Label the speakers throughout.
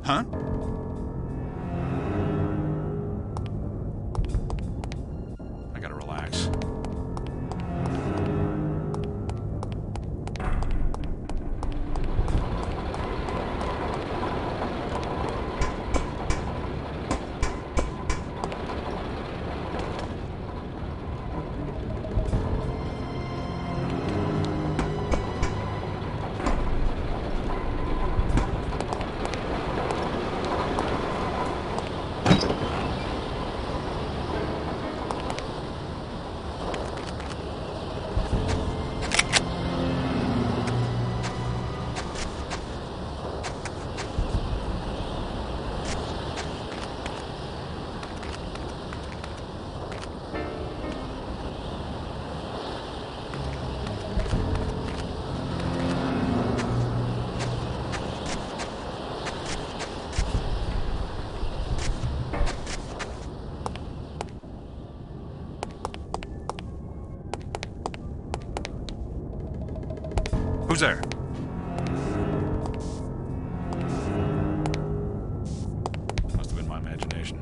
Speaker 1: Huh? I gotta relax. Who's there? Must have been my imagination.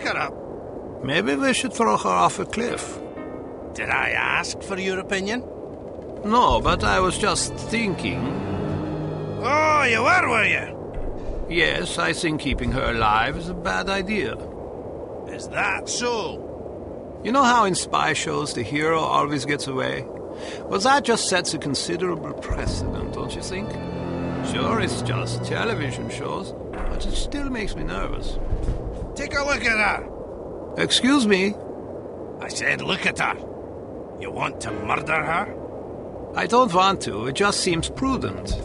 Speaker 2: her up.
Speaker 3: Maybe we should throw her off a cliff.
Speaker 2: Did I ask for your opinion?
Speaker 3: No, but I was just thinking.
Speaker 2: Oh, you were you?
Speaker 3: Yes, I think keeping her alive is a bad idea.
Speaker 2: Is that so?
Speaker 3: You know how in spy shows the hero always gets away? Well, that just sets a considerable precedent, don't you think? Sure, it's just television shows, but it still makes me nervous.
Speaker 2: Take a look at her.
Speaker 3: Excuse me?
Speaker 2: I said look at her. You want to murder her?
Speaker 3: I don't want to, it just seems prudent.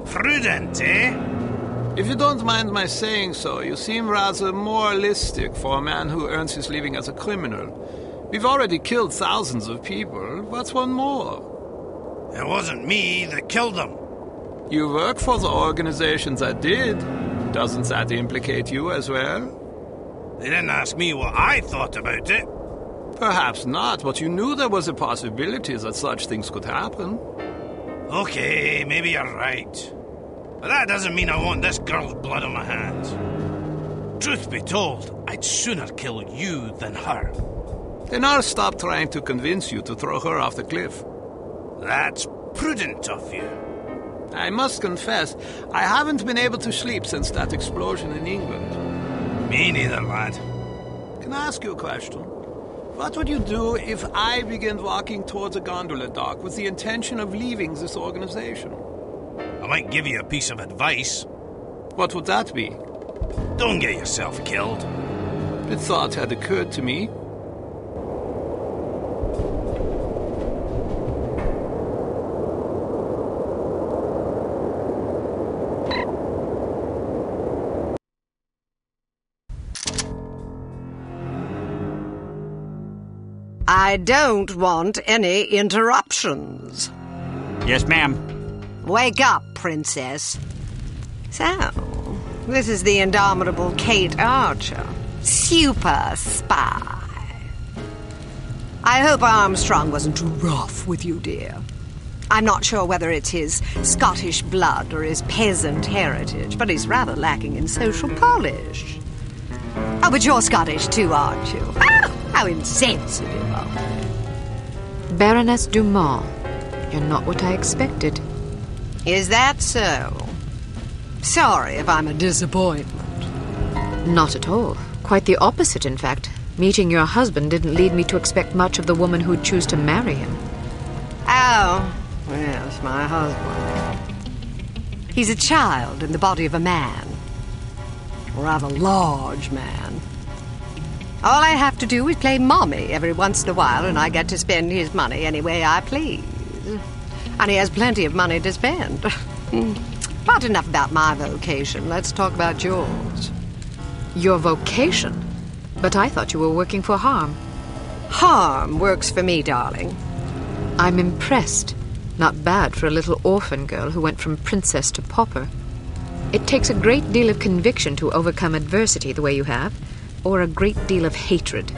Speaker 2: Prudent, eh?
Speaker 3: If you don't mind my saying so, you seem rather moralistic for a man who earns his living as a criminal. We've already killed thousands of people. What's one more?
Speaker 2: It wasn't me that killed them.
Speaker 3: You work for the organization that did. Doesn't that implicate you as well?
Speaker 2: They didn't ask me what I thought about it.
Speaker 3: Perhaps not, but you knew there was a possibility that such things could happen.
Speaker 2: Okay, maybe you're right. But that doesn't mean I want this girl's blood on my hands. Truth be told, I'd sooner kill you than her.
Speaker 3: Then I'll stop trying to convince you to throw her off the cliff.
Speaker 2: That's prudent of you.
Speaker 3: I must confess, I haven't been able to sleep since that explosion in England.
Speaker 2: Me neither, lad.
Speaker 3: Can I ask you a question? What would you do if I began walking towards a gondola dock with the intention of leaving this organization?
Speaker 2: I might give you a piece of advice.
Speaker 3: What would that be?
Speaker 2: Don't get yourself killed.
Speaker 3: The thought had occurred to me.
Speaker 4: I don't want any interruptions.
Speaker 5: Yes, ma'am.
Speaker 4: Wake up, princess. So, this is the Indomitable Cate Archer, super spy. I hope Armstrong wasn't too rough with you, dear. I'm not sure whether it's his Scottish blood or his peasant heritage, but he's rather lacking in social polish. Oh, but you're Scottish too, aren't you? Ah, how insensitive.
Speaker 6: Baroness Dumas. You're not what I expected.
Speaker 4: Is that so? Sorry if I'm a disappointment.
Speaker 6: Not at all. Quite the opposite, in fact. Meeting your husband didn't lead me to expect much of the woman who'd choose to marry him.
Speaker 4: Oh, yes, my husband. He's a child in the body of a man. A rather large man. All I have to do is play mommy every once in a while, and I get to spend his money any way I please. And he has plenty of money to spend. But enough about my vocation. Let's talk about yours.
Speaker 6: Your vocation? But I thought you were working for H.A.R.M.
Speaker 4: H.A.R.M. works for me, darling.
Speaker 6: I'm impressed. Not bad for a little orphan girl who went from princess to pauper. It takes a great deal of conviction to overcome adversity the way you have, or a great deal of hatred.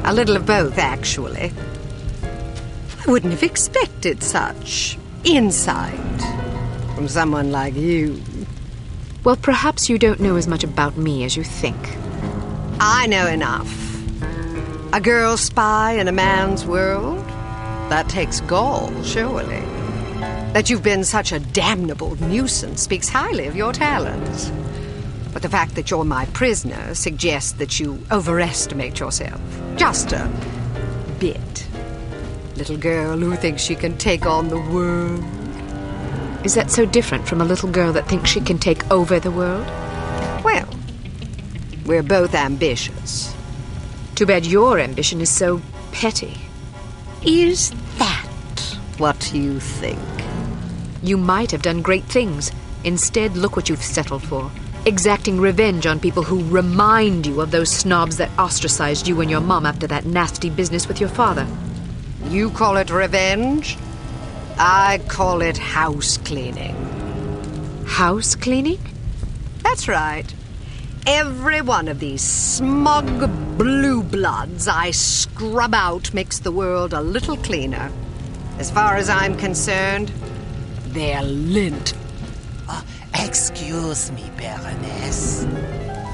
Speaker 4: A little of both, actually. I wouldn't have expected such insight from someone like you.
Speaker 6: Well, perhaps you don't know as much about me as you think.
Speaker 4: I know enough. A girl spy in a man's world? That takes gall, surely. That you've been such a damnable nuisance speaks highly of your talents. But the fact that you're my prisoner suggests that you overestimate yourself. Just a bit. Little girl who thinks she can take on the world.
Speaker 6: Is that so different from a little girl that thinks she can take over the world?
Speaker 4: Well, we're both ambitious.
Speaker 6: Too bad your ambition is so petty.
Speaker 4: Is that what you think?
Speaker 6: You might have done great things. Instead, look what you've settled for. Exacting revenge on people who remind you of those snobs that ostracized you and your mom after that nasty business with your father.
Speaker 4: You call it revenge? I call it house cleaning.
Speaker 6: House cleaning?
Speaker 4: That's right. Every one of these smug blue bloods I scrub out makes the world a little cleaner. As far as I'm concerned, they're lint.
Speaker 7: Excuse me, Baroness.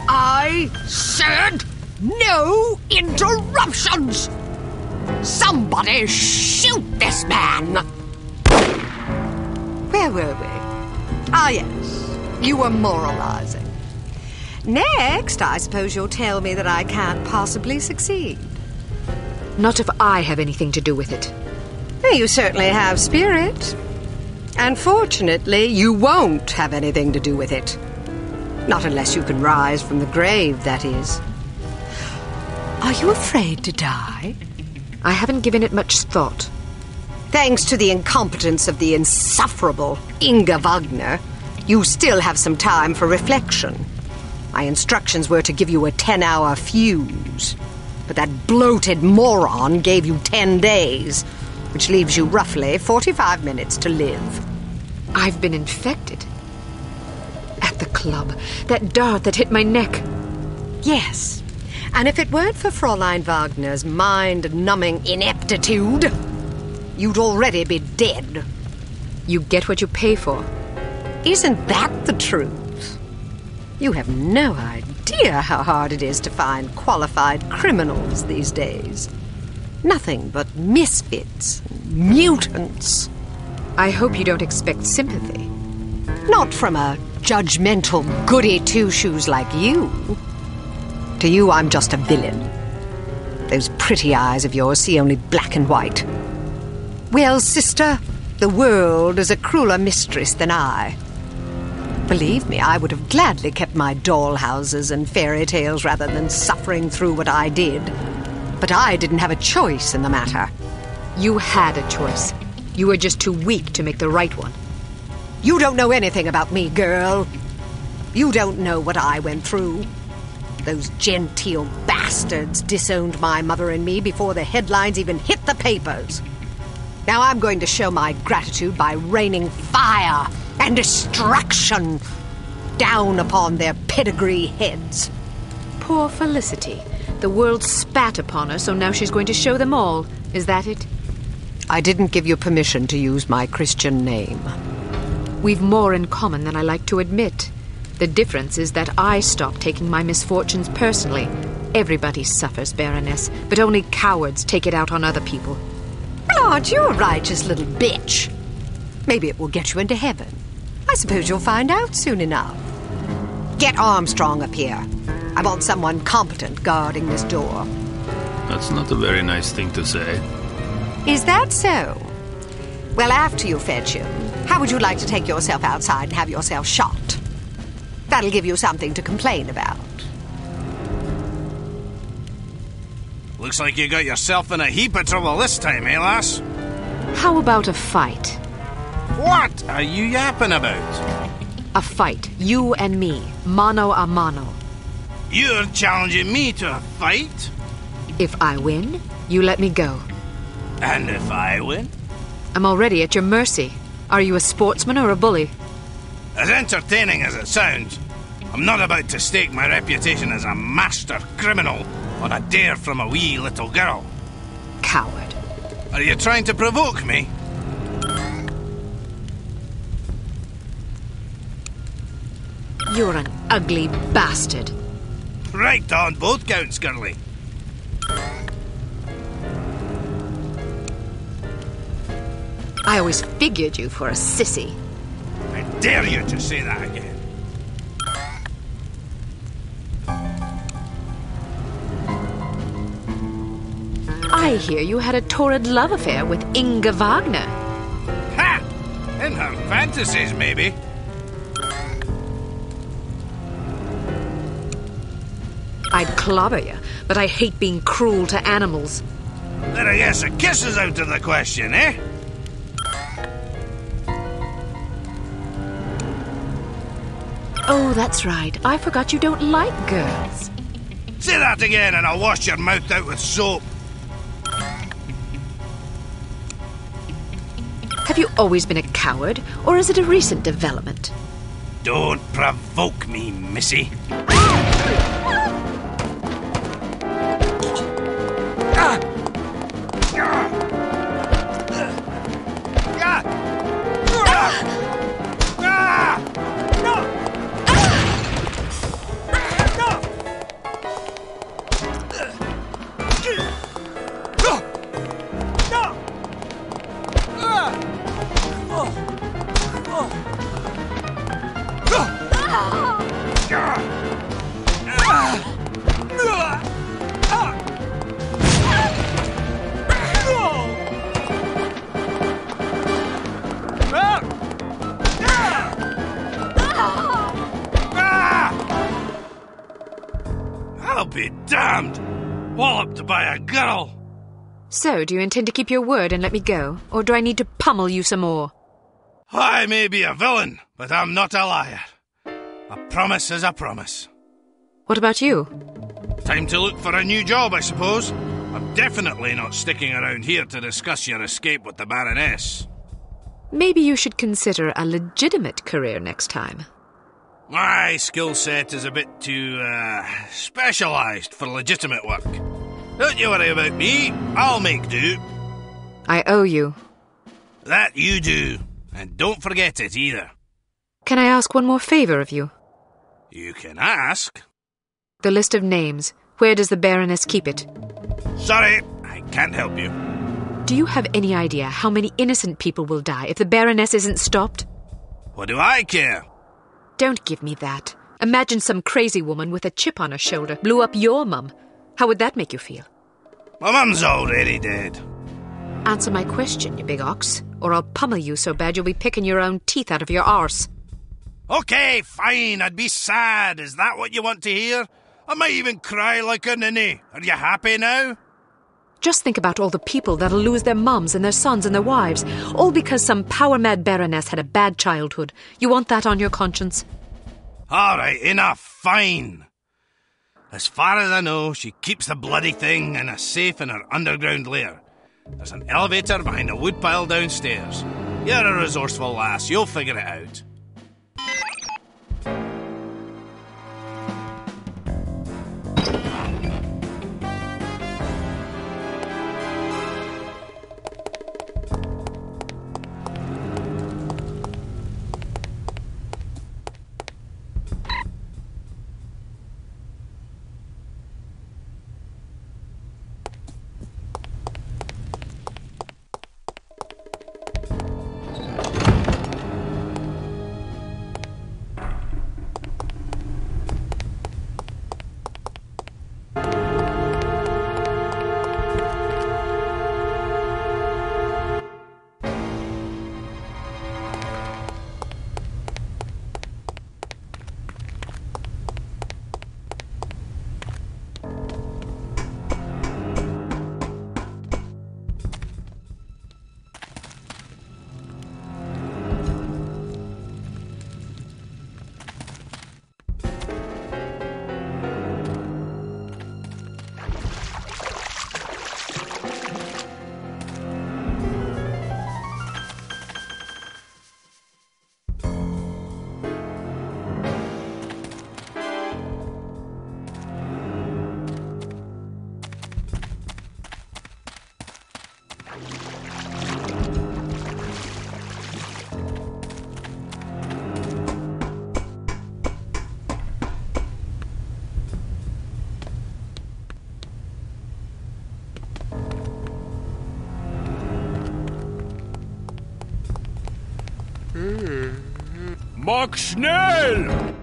Speaker 4: I said No interruptions! Somebody shoot this man! Where were we? Ah, yes. You were moralizing. Next, I suppose you'll tell me that I can't possibly succeed.
Speaker 6: Not if I have anything to do with it.
Speaker 4: You certainly have spirit. Unfortunately, you won't have anything to do with it. Not unless you can rise from the grave, that is. Are you afraid to die?
Speaker 6: I haven't given it much thought.
Speaker 4: Thanks to the incompetence of the insufferable Inga Wagner, you still have some time for reflection. My instructions were to give you a 10-hour fuse, but that bloated moron gave you 10 days, which leaves you roughly 45 minutes to live.
Speaker 6: I've been infected. At the club, that dart that hit my neck.
Speaker 4: Yes, and if it weren't for Fräulein Wagner's mind-numbing ineptitude, you'd already be dead.
Speaker 6: You get what you pay for.
Speaker 4: Isn't that the truth? You have no idea how hard it is to find qualified criminals these days. Nothing but misfits, mutants.
Speaker 6: I hope you don't expect sympathy.
Speaker 4: Not from a judgmental goody-two-shoes like you. To you, I'm just a villain. Those pretty eyes of yours see only black and white. Well, sister, the world is a crueler mistress than I. Believe me, I would have gladly kept my dollhouses and fairy tales rather than suffering through what I did. But I didn't have a choice in the matter.
Speaker 6: You had a choice. You were just too weak to make the right one.
Speaker 4: You don't know anything about me, girl. You don't know what I went through. Those genteel bastards disowned my mother and me before the headlines even hit the papers. Now I'm going to show my gratitude by raining fire and destruction down upon their pedigree heads.
Speaker 6: Poor Felicity. The world spat upon her, so now she's going to show them all. Is that it?
Speaker 4: I didn't give you permission to use my Christian name.
Speaker 6: We've more in common than I like to admit. The difference is that I stopped taking my misfortunes personally. Everybody suffers, Baroness, but only cowards take it out on other people.
Speaker 4: Well, aren't you a righteous little bitch? Maybe it will get you into heaven. I suppose you'll find out soon enough. Get Armstrong up here. I want someone competent guarding this door.
Speaker 3: That's not a very nice thing to say.
Speaker 4: Is that so? Well, after you fetch him, how would you like to take yourself outside and have yourself shot? That'll give you something to complain about.
Speaker 2: Looks like you got yourself in a heap of trouble this time, eh, lass?
Speaker 6: How about a fight?
Speaker 2: What are you yapping about?
Speaker 6: A fight. You and me. Mano a mano.
Speaker 2: You're challenging me to a fight?
Speaker 6: If I win, you let me go.
Speaker 2: And if I win?
Speaker 6: I'm already at your mercy. Are you a sportsman or a bully?
Speaker 2: As entertaining as it sounds, I'm not about to stake my reputation as a master criminal on a dare from a wee little girl.
Speaker 6: Coward.
Speaker 2: Are you trying to provoke me?
Speaker 6: You're an ugly bastard.
Speaker 2: Right on both counts, girlie.
Speaker 6: I always figured you for a sissy.
Speaker 2: I dare you to say that again.
Speaker 6: I hear you had a torrid love affair with Inga Wagner.
Speaker 2: Ha! In her fantasies, maybe.
Speaker 6: I'd clobber you, but I hate being cruel to animals.
Speaker 2: Then I guess a kiss is out of the question, eh?
Speaker 6: Oh, that's right. I forgot you don't like girls.
Speaker 2: Say that again and I'll wash your mouth out with soap.
Speaker 6: Have you always been a coward, or is it a recent development?
Speaker 2: Don't provoke me, missy. I'll be damned! Walloped by a girl!
Speaker 6: So, do you intend to keep your word and let me go? Or do I need to pummel you some more?
Speaker 2: I may be a villain, but I'm not a liar. A promise is a promise.
Speaker 6: What about you?
Speaker 2: Time to look for a new job, I suppose. I'm definitely not sticking around here to discuss your escape with the Baroness.
Speaker 6: Maybe you should consider a legitimate career next time.
Speaker 2: My skill set is a bit too, specialised for legitimate work. Don't you worry about me, I'll make do.
Speaker 6: I owe you.
Speaker 2: That you do, and don't forget it either.
Speaker 6: Can I ask one more favour of you?
Speaker 2: You can ask.
Speaker 6: The list of names. Where does the Baroness keep it?
Speaker 2: Sorry, I can't help you.
Speaker 6: Do you have any idea how many innocent people will die if the Baroness isn't stopped?
Speaker 2: What do I care?
Speaker 6: Don't give me that. Imagine some crazy woman with a chip on her shoulder blew up your mum. How would that make you feel?
Speaker 2: My mum's already dead.
Speaker 6: Answer my question, you big ox, or I'll pummel you so bad you'll be picking your own teeth out of your arse.
Speaker 2: Okay, fine, I'd be sad. Is that what you want to hear? I might even cry like a ninny. Are you happy now?
Speaker 6: Just think about all the people that'll lose their mums and their sons and their wives, all because some power-mad Baroness had a bad childhood. You want that on your conscience?
Speaker 2: All right, enough, fine. As far as I know, she keeps the bloody thing in a safe in her underground lair. There's an elevator behind a woodpile downstairs. You're a resourceful lass, you'll figure it out.
Speaker 1: Mach schnell!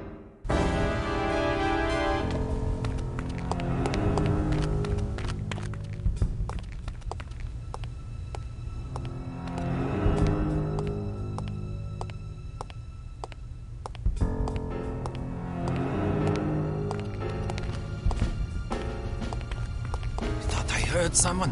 Speaker 3: Thought I heard someone.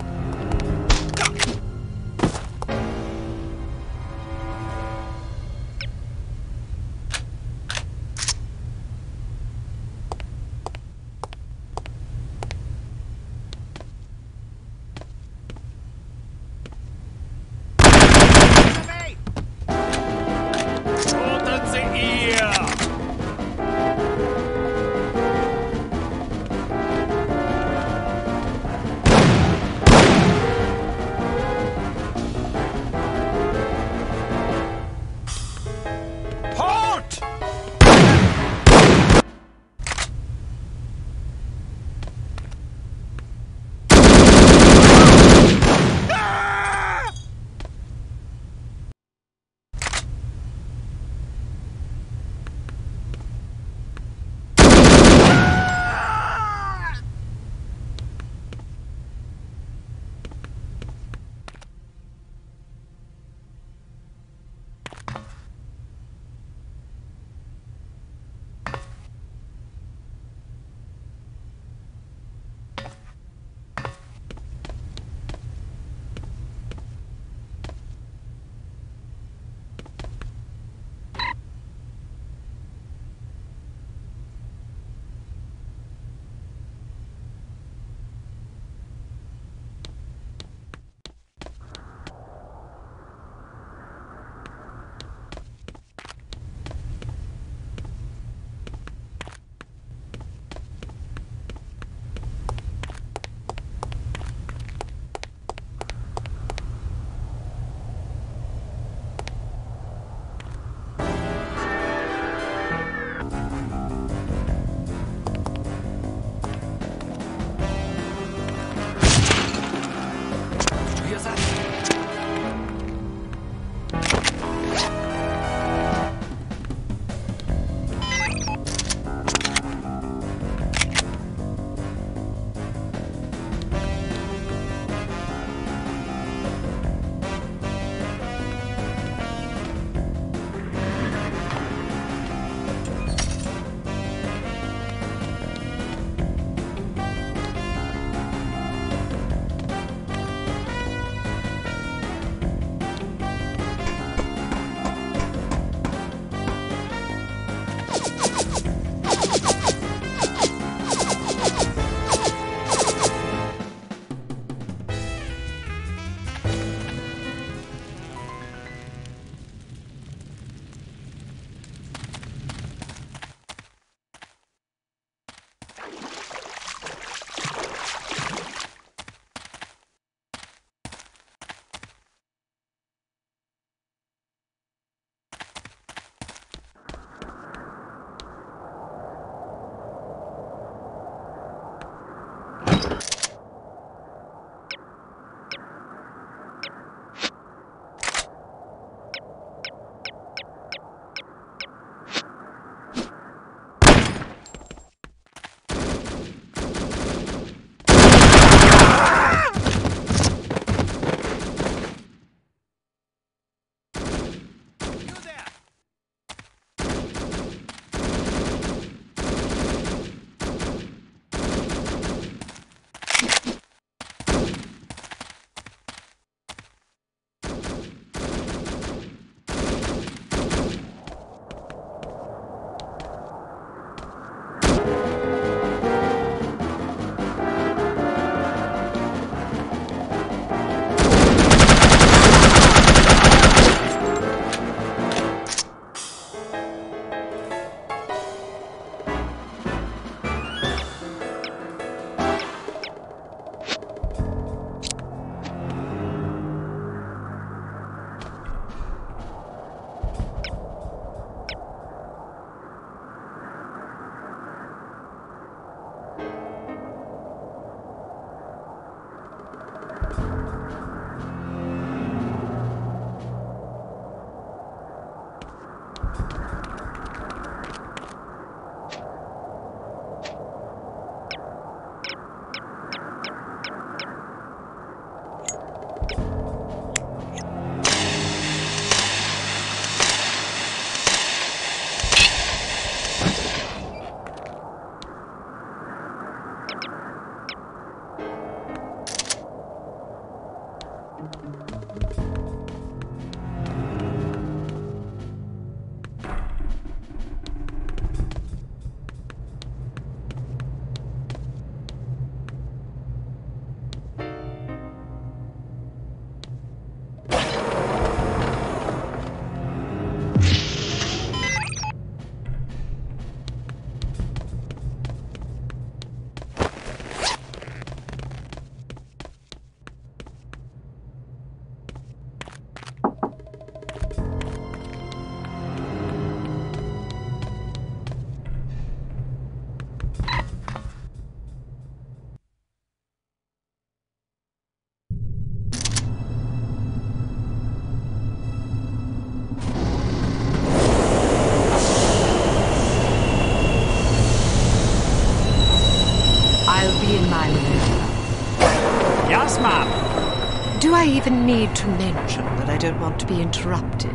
Speaker 4: Do I even need to mention that I don't want to be interrupted?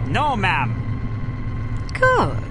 Speaker 5: No, ma'am.
Speaker 4: Good.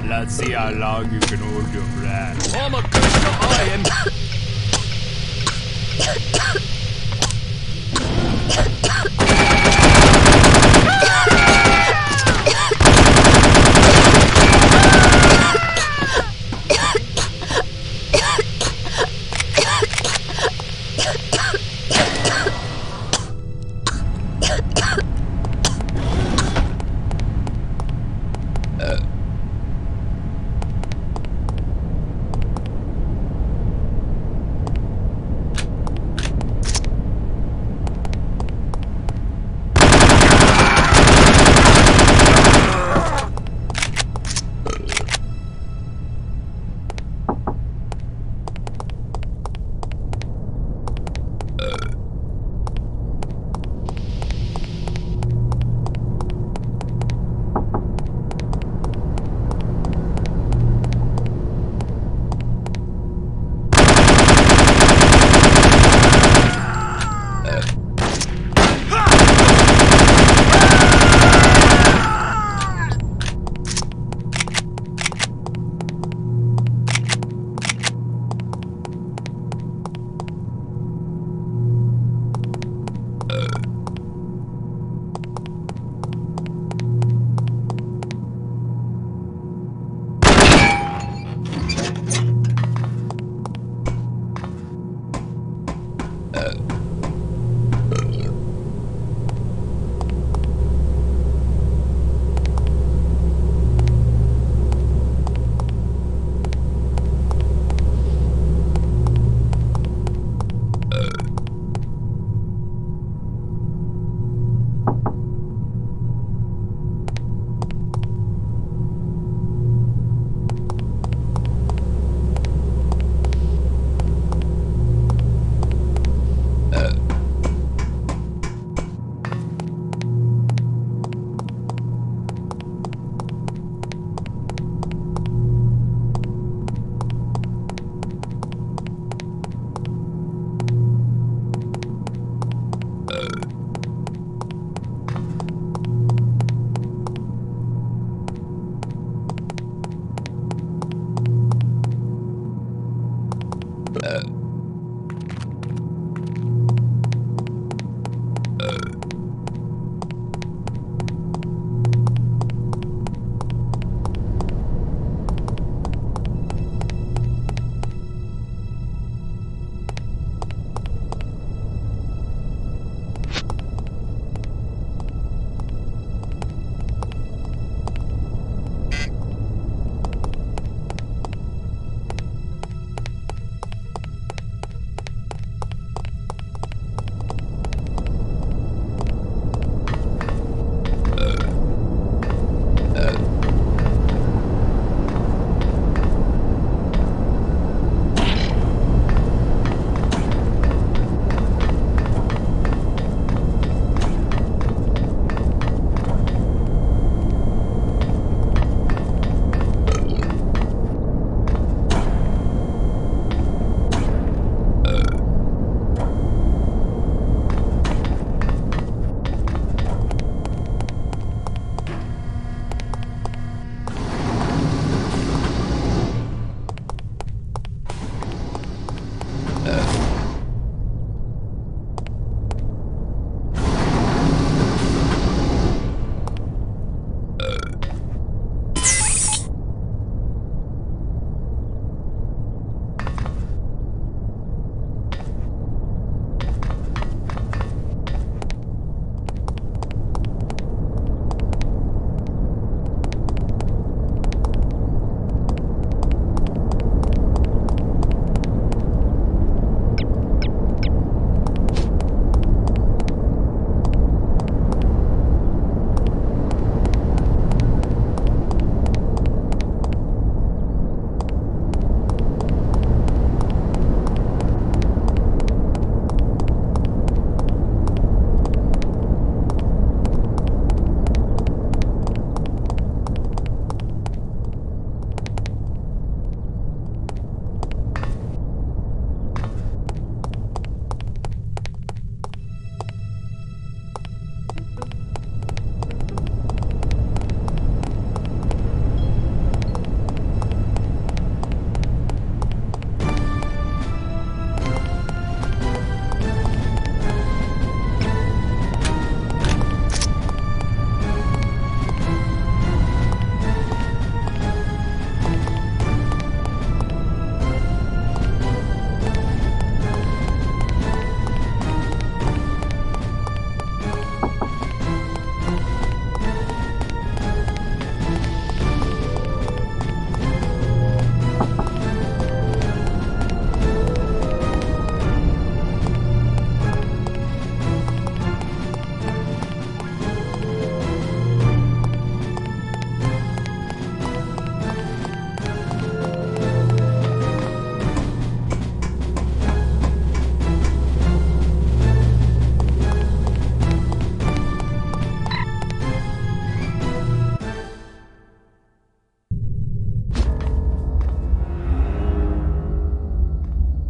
Speaker 1: Let's see how long you can hold your breath.
Speaker 2: Oh my goodness, I am.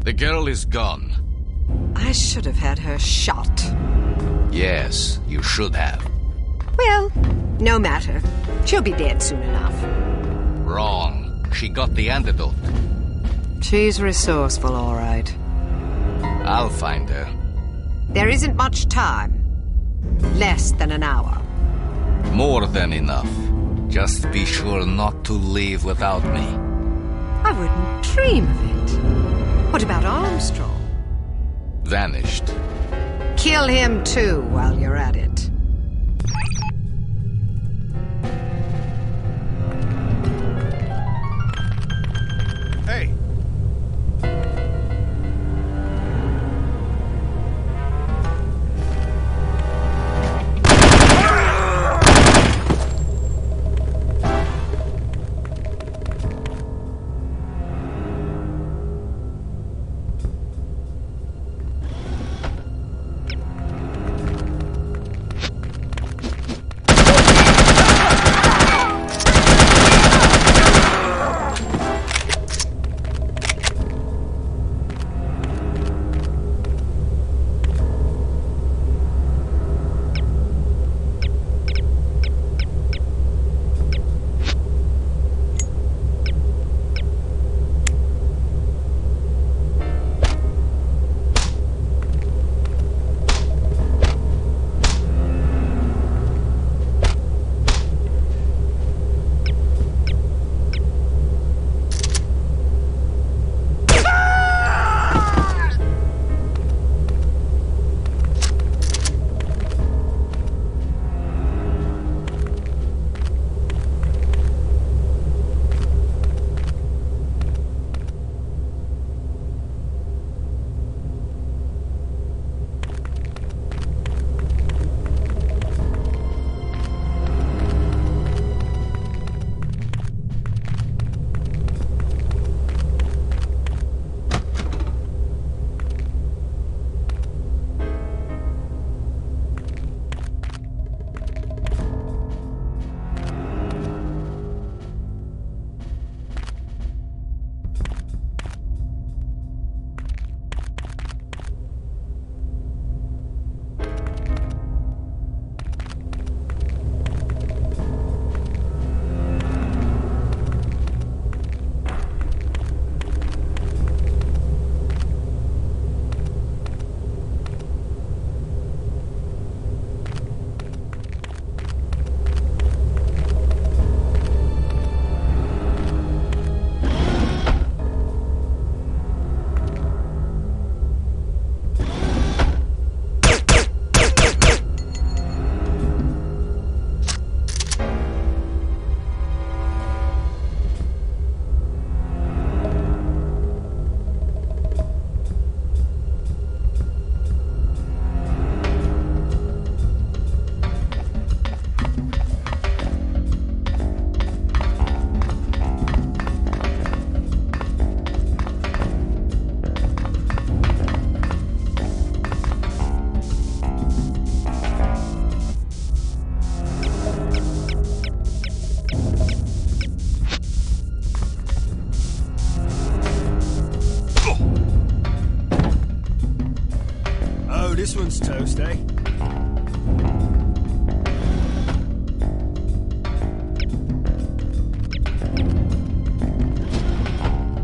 Speaker 7: The girl is gone.
Speaker 4: I should have had her shot.
Speaker 7: Yes, you should have.
Speaker 4: Well, no matter. She'll be dead soon enough.
Speaker 7: Wrong. She got the antidote.
Speaker 4: She's resourceful, all right.
Speaker 7: I'll find her.
Speaker 4: There isn't much time. Less than an hour.
Speaker 7: More than enough. Just be sure not to leave without me.
Speaker 4: I wouldn't dream of it. What about Armstrong?
Speaker 7: Vanished.
Speaker 4: Kill him too while you're at it.
Speaker 2: Hey!
Speaker 1: This one's toast, eh?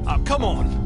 Speaker 1: Oh, come on!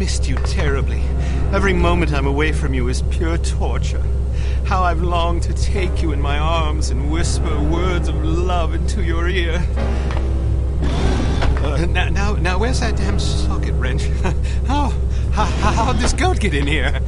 Speaker 3: missed you terribly. Every moment I'm away from you is pure torture. How I've longed to take you in my arms and whisper words of love into your ear. Now, where's that damn socket wrench? How'd this goat get in here?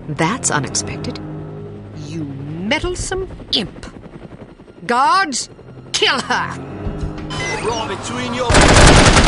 Speaker 6: That's unexpected.
Speaker 4: You meddlesome imp. Guards, kill her!
Speaker 8: Right between your...